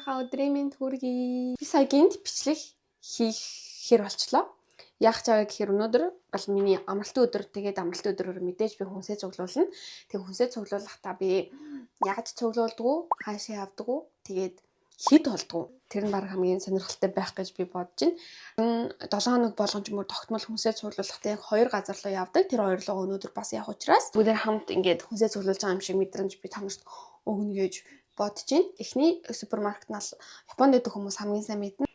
сайхан өдрийн минь хүргэе. Би сая гинт бичлэг хийхээр болчлоо. Яах чагаа гэхээр өнөөдөр бол миний амралтын өдөр. Тэгээд амралтын өдрөөр мэдээж би хүнсээ цуглуулна. Тэгээд хүнсээ цуглуулахдаа би яаж цуглуулдаг, хаашаа явдаг, тэгээд хэд болдог. Тэр нь баг хамгийн сонирхолтой байх гэж би бодож байна. 7 хоног болгон ч юм уу тогтмол хүнсээ цуглуулахдаа яг 2 газар руу явдаг. Тэр хоёр руу өнөөдөр бас явах учраас бүгд хамт ингээд хүнсээ цуглуулж байгаа юм шиг мэдрэмж би танарт өгнө гэж бодож байна. Эхний супермаркетнаас Японд идэх хүмүүс хамгийн сайн мэднэ.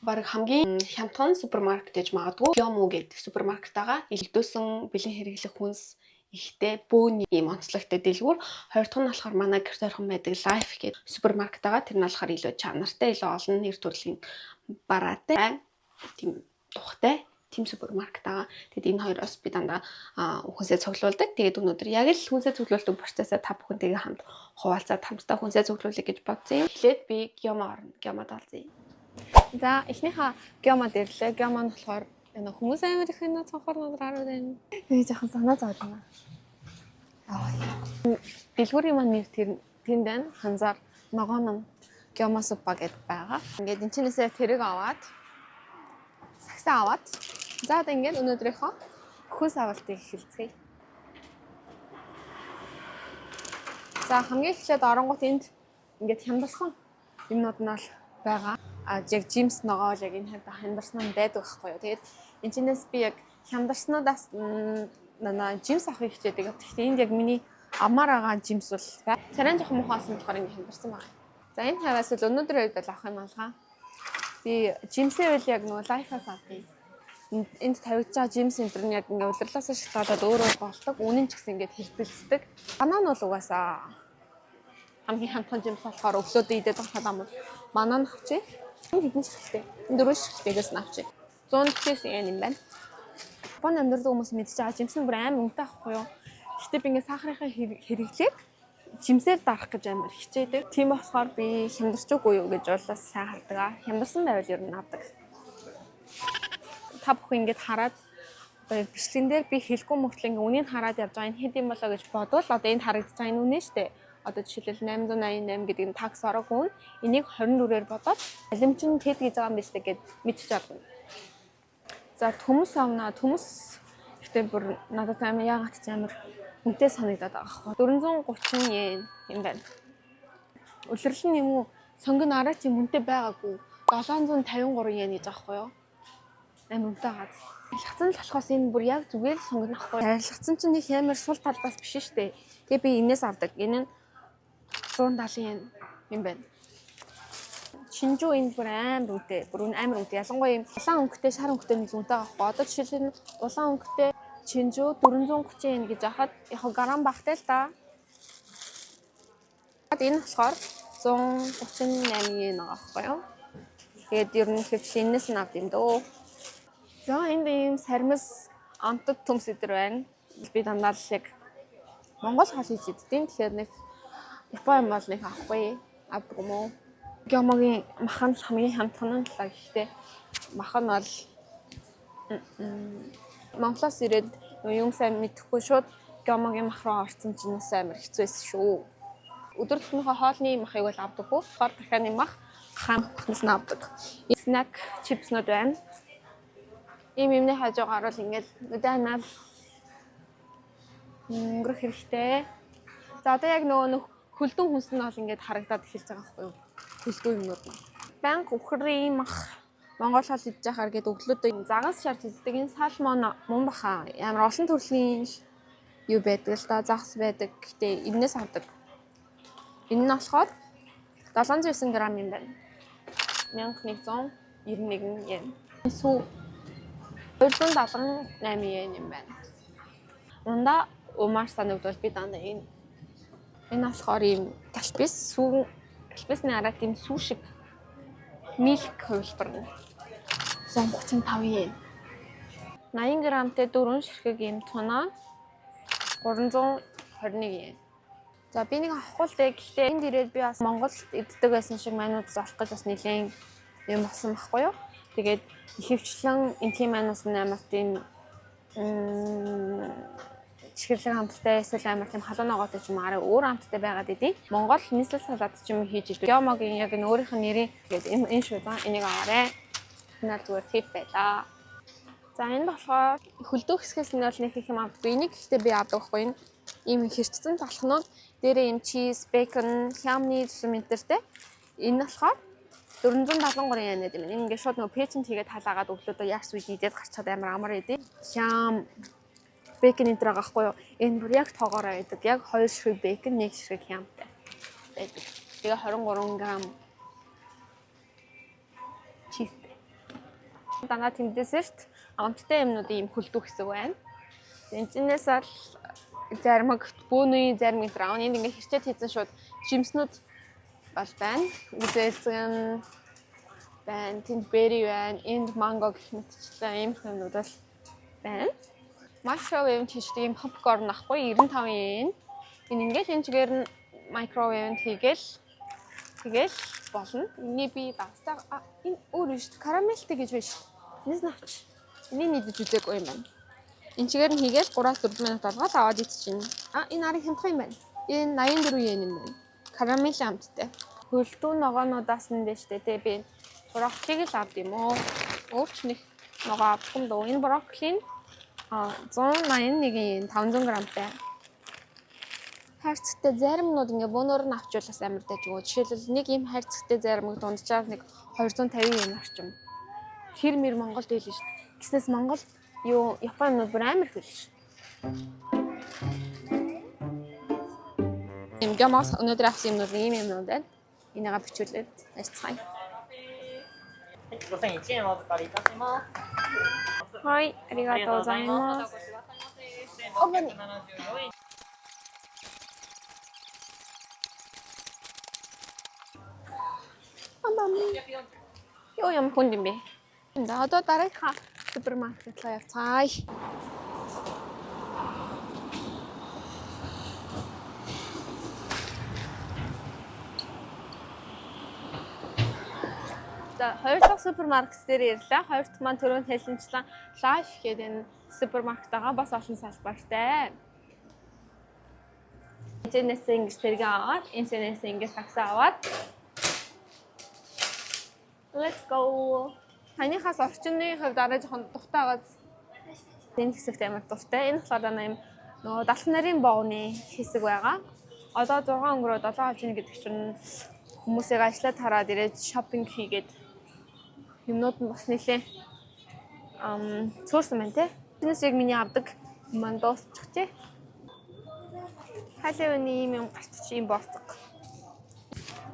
Бараг хамгийн хямдхан супермаркет гэж магадгүй Yomu гэдэг супермаркет байгаа. Илдөөсөн бэлэн хэрэглэх хүнс ихтэй бөөний ийм онцлогтой дэлгүүр. Хоёр дахь нь болохоор манай гэрт орхон байдаг Life гэдэг супермаркет байгаа. Тэр нь болохоор илүү чанартай, илүү олон нэр төрлийн бараатай, тийм тухтай тийм супермаркет байгаа. Тэгэд энэ хоёроос би дандаа хүнсээ цуглуулдаг. Тэгээд өнөөдөр яг л хүнсээ цуглуулдаг процессаа та бүхэнтэйгээ хамт хуваалцаад хамтдаа хүнсээ цуглуулъя гэж бодсон юм. Эхлээд би Yomu орно. Yomu-д олзъя. За эхнийхээ Yomu-д ирлээ. Yomu нь болохоор хүмүүс амар их энэ цонхоор надраар байна. Би жоохон санаа зовж байна. Дэлгүүрийн маань нэр тэнд байна. Ханзаар ногоон Yomu супа гэдээ байгаа. Ингээд энэ чинээсээ тэрэг аваад сагсаа аваад за одоо ингээд өнөөдрийнхөө хүнс авалтыг эхэлцгээе. За хамгийн эхлээд оронгууд энд ингээд хямдарсан юмнууд нь бол байгаа. Яг жимс ногоо л яг энэ хайд хямдарсан нь байдаг байхгүй юу. Тэгээд энэ чинээс би яг хямдарснуудаас жимс авахыг хичээдэг. Гэхдээ энд яг миний амаар байгаа жимс бол царайн жоохон муухайсан болохоор ингээд хямдарсан байна. За энэ хаваас л өнөөдөр үед бол авах юм алгаа. Би жимсээ үл яг нөгөө лайфаас авъя. Энд тавьж байгаа жимс энтер нь яг ингээ удирлаасаа шалтгаалаад өөрөө болдог. Үнэн ч гэсэн ингээ хэлбэлцдэг. Банан бол угаасаа хамгийн хямдхан жимс болохоор өглөөдөө идээд байгаа юм бол банан авчи. Энэ хэдэн ширхтээ. Энэ 4 ширхтэйгээс нь авчи. 140 yen юм байна. Японы амьдрал хүмүүс мэдж байгаа жимс нь бүр амар үнэтэй ахгүй юу? Гэхдээ би ингээ сахарынхаа хэрэглээг жимсээр дарах гэж амар хичээдэг. Тийм болохоор би хямдарчгүй юу гэж болоос сайн хардаг. Хямдарсан байвал ер нь авдаг. Та бүхэн ингэж хараад бичлэгэн дээр би хэлгүй мөртлөө ингээ үнийг хараад явж байгаа энэ хэд юм болоо гэж бодвол одоо энд харагдаж байгаа энэ үнэ шүү дээ. Одоо жишээлбэл 888 гэдэг нь такс ороогүй. Энийг 24-ээр бодоод алимчин хэд гэж байгаа юм бэ гэд мэдчих чадна. За төмс авнаа. Төмс ихтэй бүр надад амар яагаад ч амар үнэтэй санагдаад байгаа байхгүй. 430 yen юм байна. Улирлын юм уу сонгон араа чи үнэтэй байгаагүй 753 yen гэж байгаа байхгүй юу? Амар үнэтэй газ. Арилгацсан л болохоос энэ бүр яг зүгээр сонгон ахгүй. Арилгацсан чинь нэг амар сул талбаас биш шүү дээ. Тэгээ би энэс авдаг. Энэ нь 170 yen юм байна. Шинжүү энэ бүр амар үнэтэй. Бүр амар үнэтэй. Ялангуяа юм улаан өнгөтэй шар өнгөтэй нэг үнэтэй байгаа байхгүй. Одоо жишээлбэл улаан өнгөтэй чинжүү 430 yen гэж ахад яг грамм багтай л да. Энэ болохоор 138 yen байгаа байхгүй юу? Тэгээд ер нь хөвч энэс нь авд юм дөө. За энд ийм сармис амтд төмс өдр байна. Би дандаа л яг Монгол хоол хийж иддэг. Тэгэхээр нэг Япон бол нэг авахгүй авдаг юм уу? Yomu-гийн махан хамгийн хямдхан нь л гэхдээ махан бол Монголоос ирээд юм сайн мэдэхгүй шууд Yomu-гийн мах руу орсон чинь амар хэцүү байсан шүү. Өдөр тутмынхаа хоолны махыг бол авдаггүй. Хор дахианы мах хаан махнаас нь авдаг. Snack чипснууд байна. Ийм юмны хажуугаар бол ингээд нүдэнал өнгөрөх хэрэгтэй. За одоо яг нөгөө хөлдөн хүнс нь бол ингээд харагдаад эхэлж байгаа байхгүй юу? Хөлдөө юмнууд нь. Банк өхрийн мах Монгол хол идж яхаар гээд өглөөдөө загас шарж иддэг. Энэ салмон мөн баха. Ямар олон төрлийн юу байдаг л да. Загас байдаг. Гэтэ энэс авдаг. Энэ нь болохоор 709 г юм байна. 1191 yen. Сүү 278 yen юм байна. Ундаа умаар санагдвал би дандаа энэ болохоор ийм галпис сүү галписны араа тийм сүү шиг милк хувилбар нь 135 yen. 80 грамтай 4 ширхэг ийм тунаа 321 yen. За би нэг авахгүй л дээ. Гэхдээ энд ирээд би бас Монголд иддэг байсан шиг манууд золох гэж бас нэлээд юм болсон байхгүй юу? Тэгээд ихэвчлэн энтхийн манаас наймаас тийм чихэрлэг хамттай эсвэл амар тийм халуун ногоотой ч юм арай өөр хамттай байгаад идэв. Монгол нийслэл салаад ч юм хийж идэв. Ямагийн яг энэ өөрийнх нь нэрийг тэгээд энэ шүү за энийг аваарэ. Нар зүгээр тип байлаа. За энэ болохоор хөлдөө хэсгээс нь бол нэг их юм авдаггүй. Энийг гэхдээ би авдаг байхгүй. Энэ ийм хэрчсэн талхнууд дээрээ ийм чиз, бэкон, хямны цементэртэй. Энэ болохоор 473 yen гэдэг юм. Ингээд шууд нөгөө пэйжэнд хийгээд халаагаад өглөөдөө яарс үед идээд гарчаад амар амар идэв. Хям бэкон энэ дэр байгаа байхгүй юу? Энэ бүр яг тоогоороо идэг. Яг 2 ширхэг бэкон, 1 ширхэг хямтай байдаг. Тэгээ 23 г чизтэй. Дандаа тэмдээсэрт амттай юмнуудын ийм хөлдөө хэсэг байна. Энэчнээс бол заримыг бөөний зарим энэ раун энд ингээ хэрчээд хийсэн шууд жимснүүд бол байна. Үзэлцэн байна, тэнд бери байна, энд манго гэх мэтчлээ ийм юмнууд бол байна. Microwave хийдэг юм попкорн ахгүй 95 yen. Энэ ингээл энэ чигээр нь microwave хийгээл болно. Энийг би багтаа энэ өөр биш карамелтэй гэж байна шүү. Энэс навч. Энийг нийдэж үзээгүй юм байна. Энэ чигээр нь хийгээл 3-4 минут болгоод аваад идчихнэ. Энэ арай хямдхан юм байна. Энэ 84 yen юм байна. Карамел амттай. Хөлдөө ногоонуудаас нь дэжтэй те би брокколиг л авд юм уу? Өөрч нэг ногоо авах юм дөө. Энэ брокколи нь 181 yen 500 грамтай. Хайрцагтай заримнууд ингээ бөөнөр нь авчулаас амар дэж өгөө. Жишээлбэл нэг ийм хайрцагтай заримыг дунджаар нэг 250 yen орчим. Тэр мэр Монголд хэлнэ шүү дээ. Гэснээс Монгол юу Японууд бүр амар хөл шүү. Им гамаас өнөөдөр авсан юмнууд ийм юмнууд байна. Энийг бичүүлээд ажиллацгаая. 5100円お預かりいたします。はい、ありがとうございます。奥に。Юу юм хүн юм бэ? Одоо дараагийн супермаркет руу явцгаая. За хоёр дахь супермаркет дээр ирлээ. Хоёр дахь маань түрүүнд хэлсэнчлэн Life гэдэг энэ супермаркет байгаа бас олон салбартай. Энэс ингэж тэргээ аваад, энэс ингэж саксаа аваад. Let's go. Танихаас орчны хувьд арай жоохон дуртайгаас энэ хэсэгт амар дуртай. Энэ болохоор юм нөгөө далх нарын боогны хэсэг байгаа. Одоо 6 өнгөрөө 7 хавж ийн гэдэг чинь хүмүүсийг ажиллаад хараад ирээд шопинг хийгээд юмнууд нь бас нэлээ цөөрсөн байна те. Тэрнээс яг миний авдаг маань дуусчихжээ. Халиуны юм гарч ийм болцог.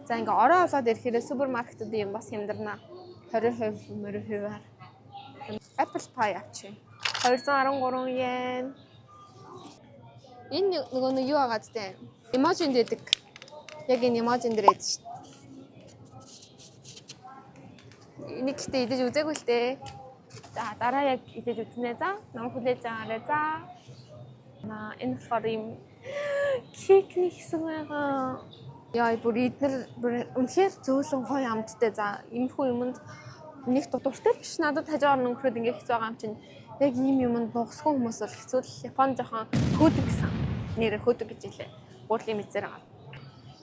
За ингээ орой болоод ирэхээр супермаркетууд юм бас хямдарна. 20% мөрөөр. Apple pie авчи. 213 yen. Энэ нөгөө юу агаад те. Emoji дэдэг. Яг энэ emoji дээр ядчих шүү. Энийг ихтэй идэж үзээгүй л дээ. За дараа яг идэж үзнэ за. Нам хүлээж байгаарай за. Энэ болохоор юм кекний хэсэг байгаа. Яа бүр эднэр үнэхээр зөөлөн гоё амттай за. Иймэрхүү юмд нэг дуртай биш. Надад хажуугаар нөхрөөд ингээ хэцүү байгаа юм чинь. Яг ийм юмд нугсгүй хүмүүс бол хэцүү л. Японд жоохон хөдөг гэсэн. Нэр хөдөг гэж хэлээ. Гурлийн мэдсээр байгаа.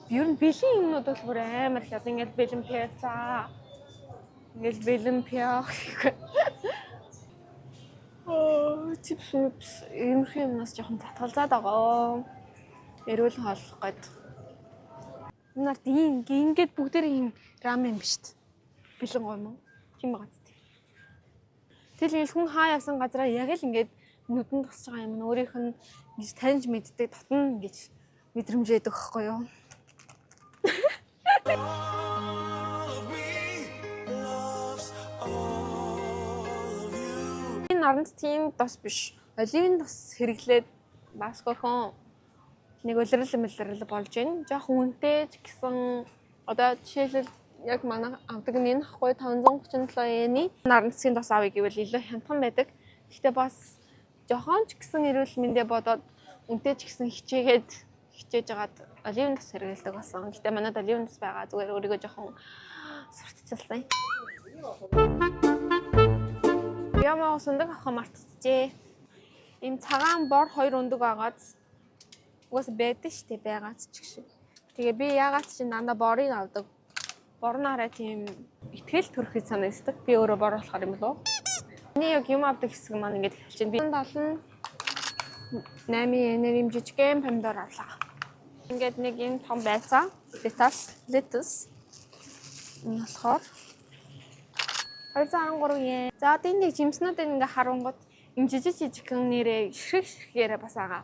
Ер нь бэлэн юмнууд бол бүр амар их. Ингээл бэлэн пицца. Ингээл бэлэн пиа. Чипс иймэрхүү юмнаас жоохон татгалзаад байгаа. Эрүүл хооллох гээд. Энэ нарт ингээд бүгдээр ийм рамен биш үү? Бэлэн гоё юм уу? Тийм байгаа зү. Тэгэл хүн хаа явсан газараа яг л ингээд нүдэнд тусч байгаа юм. Өөрийнх нь ингэж таньж мэддэг татна гэж мэдрэмжээдэг байхгүй юу? Энэ наранд тийм тос биш. Оливын тос хэрэглээд бас гөрхөн нэг улирал болж байна. Жохон үнэтэй ч гэсэн одоо жишээлбэл яг манай авдаг нь энэ ахгүй 537 yen-ийн наран цэцгийн тос авъя гэвэл илүү хямдхан байдаг. Гэхдээ бас жохон ч гэсэн эрүүл мэндэ бодоод үнэтэй ч гэсэн хичээж жагаад оливын тос хэрэглэдэг болсон. Гэхдээ манайд оливын тос байгаа. Зүгээр өөрийгөө жохон сурталчилсан. Ямаа сундаг авах мартчихжээ. Ийм цагаан бор хоёр өндөг агааз угаас байдаг шүү дээ байгааз ч гэх шиг. Тэгээ би яагаад ч дандаа борыг авдаг. Борнаараа тийм ихтгэл төрөхөд санагддаг. Би өөрөө бор болохоор юм болов. Миний яг юм авдаг хэсэг маань ингэж хэлж байна. Би 8 энер юм жижигхэн помидор авлаа. Ингээд нэг юм том байцаа. Lettuce. Энэ болохоор 213 yen. За одоо энэ жимснүүдийг ингээ харангууд юм жижигхэн нэрээ ширхгээрээ бас байгаа.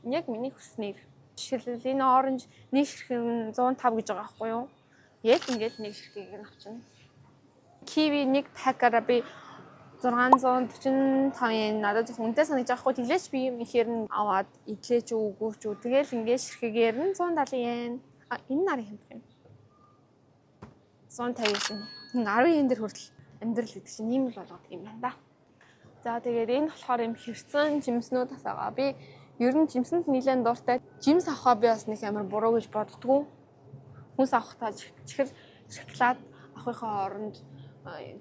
Яг миний хүснээр. Жишээлбэл энэ оранж нэг ширхэг 105 гэж байгаа байхгүй юу? Яг ингээд нэг ширхгийг нь авчна. Киви нэг пакаараа би 645 yen надад зөвхөн үнэтэй санагдаж байгаа хгүй тэглээч би юм ихээр нь аваад идлээч үгүй ч үү. Тэгэл ингээд ширхгээр нь 170 yen. Энэ нарын хэмжээ юм. 159. 10 yen дээр хүртэл амьдрал гэдэг чинь ийм л болгоод юм байна да. За тэгээд энэ болохоор юм хэрцэн жимснүүд асаага. Би ер нь жимсэнд нэлээд дуртай. Жимс авахаа би бас нэг амар буруу гэж боддгоо. Хүнс авахтаа чихэр шоколад авахынхаа оронд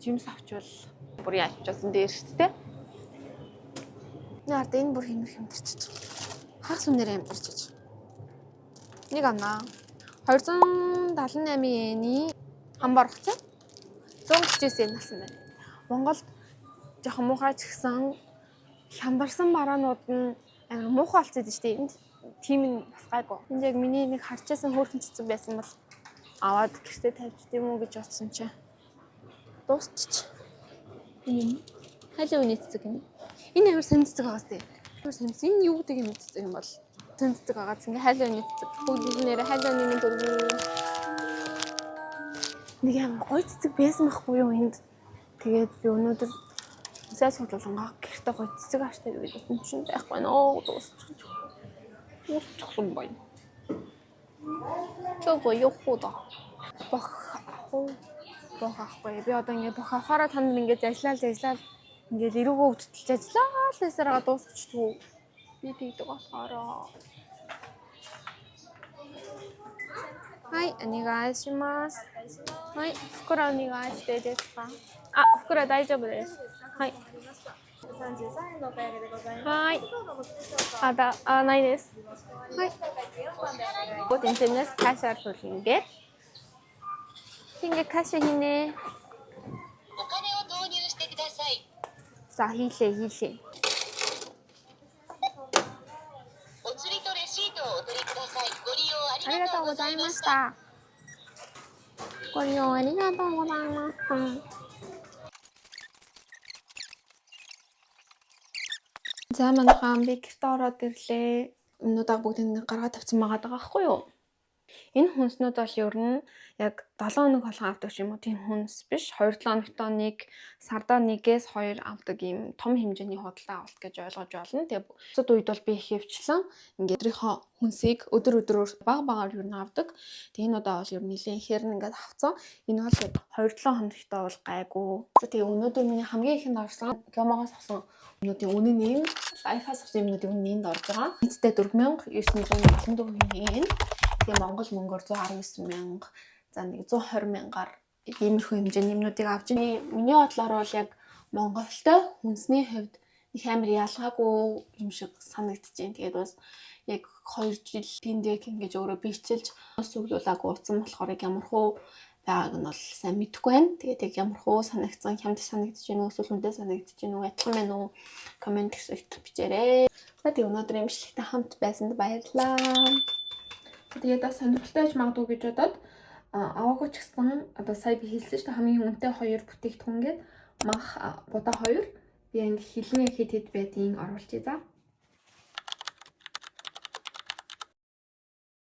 жимс авчвал бүр яачсан дээр шүү дээ. Наард энэ бүр хэмтэрчиж. Хагас үнээр хэмтэрчиж. Нэг амнаа. 278 yen-ийн хамбар хугацаа 139 yen болсон байна. Монголд жоохон муухай ч гэсэн хямдарсан бараанууд нь амар муухай болцсон шүү дээ. Энд тийм нь бас гайгүй. Энд яг миний нэг харчаасан хөөрхөн цэцэг байсан бол аваад гэртээ тавьчих юм уу гэж бодсон чинь дуусчих. Энэ халууны цэцэг юм. Энэ амар сэн цэцэг байгаас тээ. Амар сэн энэ юу гэдэг юм цэцэг юм бол сэн цэцэг байгаас ингээ халууны цэцэг. Бүгд нэрээ халууны минь дөрвөө. Нэг амар гоё цэцэг байсан байхгүй юу энд. Тэгээд би өнөөдөр сайн судлуулгаа гэртээ гоё цэцэг авчтай гэж бодсон чинь байхгүй нөө дуусчих. Дуусчихсан байна. 저거 요거다. ахгүй. Би одоо ингээд бох авахаараа танд ингээд ажиллаад ингээд эрүүгөө өвдөлж ажиллаа л эсэрээ дуусчихгүй. Би тэгдэг болохоор. Хай, 안녕하십니까. Хай, фукура 오네가시대ですか? フクラ大丈夫です。はい。33円のお買い上げでございます。はい。ないです。はい。Gott internet cash out hinge. Hinge cash hinne. お金を投入してください。さあ、ひい。お釣りとレシートをお取りください。ご利用あありがとうござりがとうございましいました。た。ご利用ありがとうございます。За манайхаа би гэртээ ороод ирлээ. Өмнөдөө бүгдийг гаргаад тавьсан байгаа байхгүй юу? Энэ хүнснүүд бол ер нь яг 7 хоног болгон авдаг юм уу? Тийм хүнс биш. 2-7 хоногт нэг сардаа 1-2 авдаг юм том хэмжээний худалдаа авалт гэж ойлгож болно. Тэгээ бусад үед бол би их хөвчлэн ингээд өөрийнхөө хүнсийг өдөр баг-багаар ер нь авдаг. Тэгээ энэ удаа бол ер нь нэлээд ихээр ингээд авцсан. Энэ бол 2-7 хоногтой бол гайгүй. За тэгээ өнөөдөр миний хамгийн ихэнд орсон Кёмогоос авсан юмнуудын үнэ нь лайфхаас авсан юмнуудын үнэ энд орж байгаа. Нийтдээ 4974 yen. Тэгээ Монгол мөнгөөр 119,000, за нэг 120,000-аар иймэрхүү хэмжээний юмнуудыг авч байна. Миний бодлоор бол яг Монголтой хүнсний хувьд их амар ялгаагүй юм шиг санагдчихээн. Тэгээд бас яг 2 жил тэндээ ингэж өөрөө бичилж сүглүүлээгүй утсан болохоор ямархуу байгааг нь бол сайн мэдэхгүй байна. Тэгээд яг ямархуу санагдсан, хямд санагдаж байна уу, эсвэл үнэтэй санагдаж байна уу, адилхан байна уу? Комент хэсэгт бичээрэй. За тэгээд өнөөдөр имжлэгтэй хамт байсанд баярлалаа. Тэгээд бас сонирхолтой байж магадгүй гэж бодоод аваагүй ч гэсэн одоо сая би хэлсэн шүү дээ хамгийн үнэтэй 2 бүтээгдэхүүн гээд мах будаа 2 би ингэ хилний хэд байдгийг оруулчихъя за.